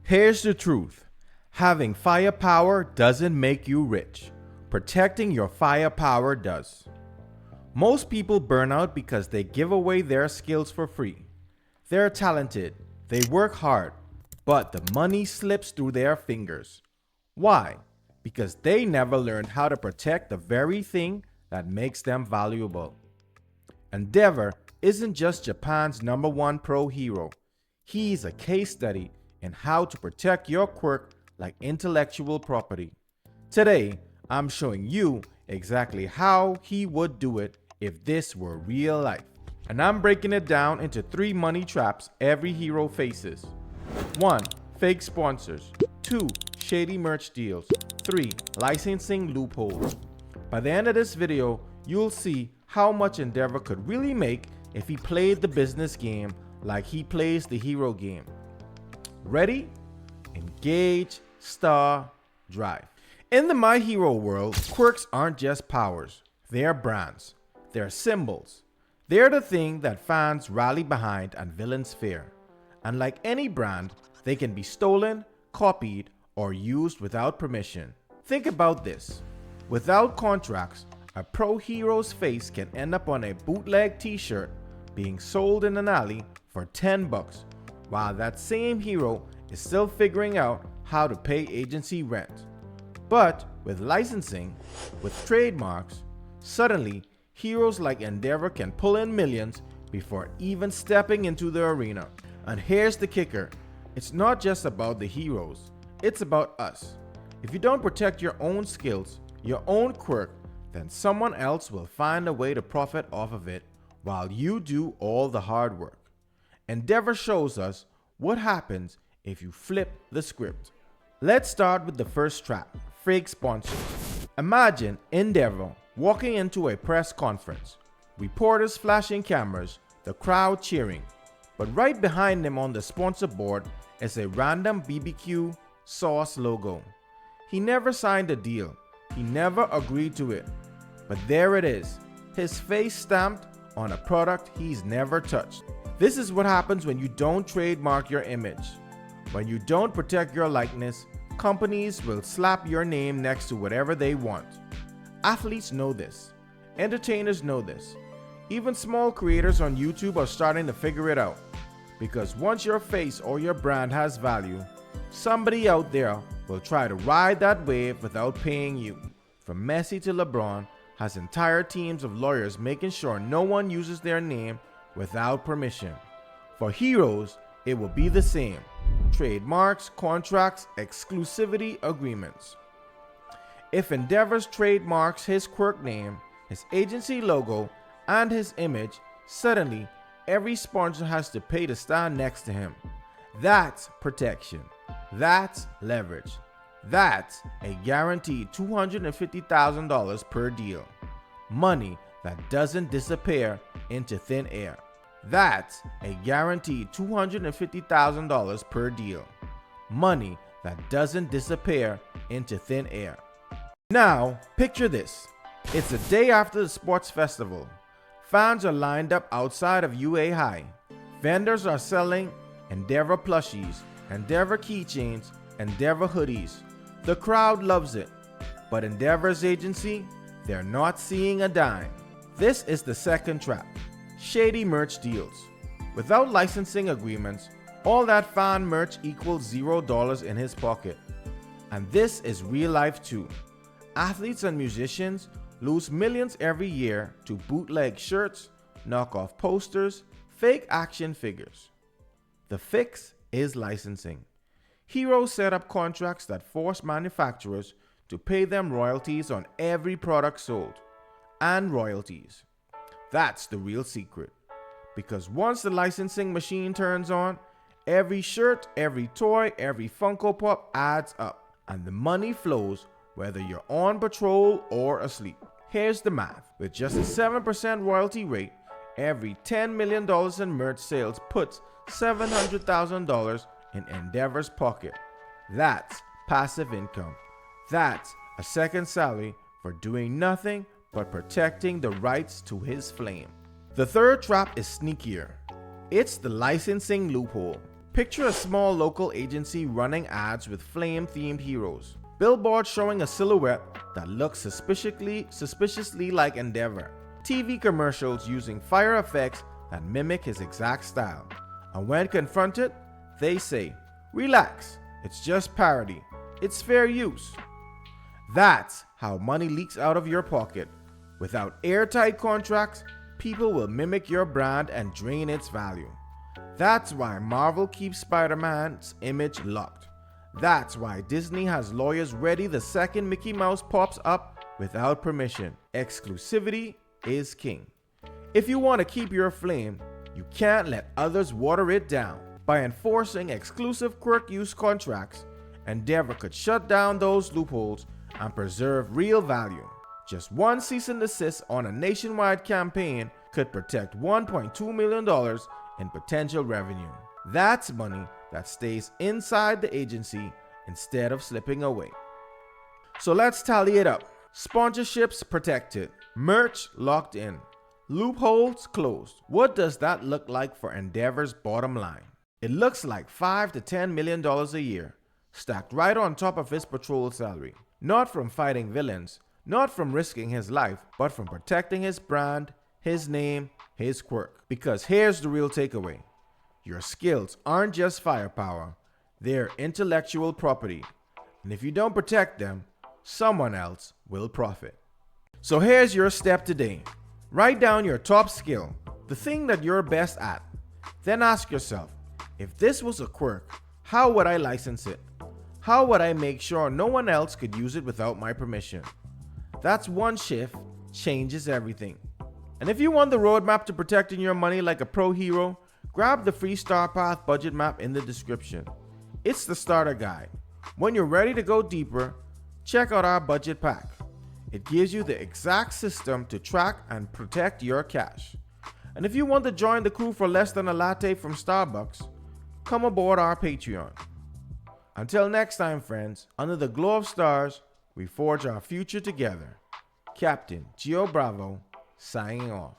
Here's the truth. Having firepower doesn't make you rich. Protecting your firepower does. Most people burn out because they give away their skills for free. They're talented, they work hard, but the money slips through their fingers. Why? Because they never learned how to protect the very thing that makes them valuable. Endeavor isn't just Japan's #1 pro hero. He's a case study in how to protect your quirk like intellectual property. Today, I'm showing you exactly how he would do it if this were real life. And I'm breaking it down into 3 money traps every hero faces. 1. Fake sponsors. 2. Shady merch deals. 3. Licensing loopholes. By the end of this video, you'll see how much Endeavor could really make if he played the business game like he plays the hero game. Ready? Engage, star, drive. In the My Hero world, quirks aren't just powers. They're brands. They're symbols. They're the thing that fans rally behind and villains fear. And like any brand, they can be stolen, copied, or used without permission. Think about this. Without contracts, a pro hero's face can end up on a bootleg t-shirt being sold in an alley for $10, while that same hero is still figuring out how to pay agency rent. But with licensing, with trademarks, suddenly heroes like Endeavor can pull in millions before even stepping into the arena. And here's the kicker. It's not just about the heroes, it's about us. If you don't protect your own skills, your own quirk, then someone else will find a way to profit off of it while you do all the hard work. Endeavor shows us what happens if you flip the script. Let's start with the first trap, fake sponsors. Imagine Endeavor walking into a press conference, reporters flashing cameras, the crowd cheering, but right behind him on the sponsor board is a random BBQ sauce logo. He never signed a deal, he never agreed to it, but there it is, his face stamped on a product he's never touched. This is what happens when you don't trademark your image. When you don't protect your likeness, companies will slap your name next to whatever they want. Athletes know this. Entertainers know this. Even small creators on YouTube are starting to figure it out. Because once your face or your brand has value, somebody out there will try to ride that wave without paying you. From Messi to LeBron has entire teams of lawyers making sure no one uses their name without permission. For heroes, it will be the same. Trademarks, contracts, exclusivity agreements. If Endeavor's trademarks his quirk name, his agency logo, and his image, suddenly every sponsor has to pay to stand next to him. That's protection. That's leverage. That's a guaranteed $250,000 per deal. Money that doesn't disappear into thin air. That's a guaranteed $250,000 per deal. Money that doesn't disappear into thin air. Now, picture this. It's the day after the sports festival. Fans are lined up outside of UA High. Vendors are selling Endeavor plushies, Endeavor keychains, Endeavor hoodies. The crowd loves it. But Endeavor's agency, they're not seeing a dime. This is the second trap. Shady merch deals. Without licensing agreements, all that fan merch equals $0 in his pocket. And this is real life too. Athletes and musicians lose millions every year to bootleg shirts, knockoff posters, fake action figures. The fix is licensing. Heroes set up contracts that force manufacturers to pay them royalties on every product sold. And royalties. That's the real secret. Because once the licensing machine turns on, every shirt, every toy, every Funko Pop adds up. And the money flows whether you're on patrol or asleep. Here's the math. With just a 7% royalty rate, every $10 million in merch sales puts $700,000 in Endeavor's pocket. That's passive income. That's a second salary for doing nothing but protecting the rights to his flame. The third trap is sneakier. It's the licensing loophole. Picture a small local agency running ads with flame-themed heroes. Billboards showing a silhouette that looks suspiciously like Endeavor. TV commercials using fire effects that mimic his exact style. And when confronted, they say, "Relax, it's just parody. It's fair use." That's how money leaks out of your pocket. Without airtight contracts, people will mimic your brand and drain its value. That's why Marvel keeps Spider-Man's image locked. That's why Disney has lawyers ready the second Mickey Mouse pops up without permission. Exclusivity is king. If you want to keep your flame, you can't let others water it down. By enforcing exclusive Quirk use contracts, Endeavor could shut down those loopholes and preserve real value. Just one cease and desist on a nationwide campaign could protect $1.2 million in potential revenue. That's money that stays inside the agency instead of slipping away. So let's tally it up. Sponsorships protected, merch locked in, loopholes closed. What does that look like for Endeavor's bottom line? It looks like $5 to $10 million a year, stacked right on top of his patrol salary. Not from fighting villains, not from risking his life, but from protecting his brand, his name, his quirk. Because here's the real takeaway. Your skills aren't just firepower, they're intellectual property. And if you don't protect them, someone else will profit. So here's your step today. Write down your top skill, the thing that you're best at. Then ask yourself, if this was a quirk, how would I license it? How would I make sure no one else could use it without my permission? That's one shift, changes everything. And if you want the roadmap to protecting your money like a pro hero, grab the free Star Path budget map in the description. It's the starter guide. When you're ready to go deeper, check out our budget pack. It gives you the exact system to track and protect your cash. And if you want to join the crew for less than a latte from Starbucks, come aboard our Patreon. Until next time, friends, under the glow of stars, we forge our future together. Captain Gio Bravo, signing off.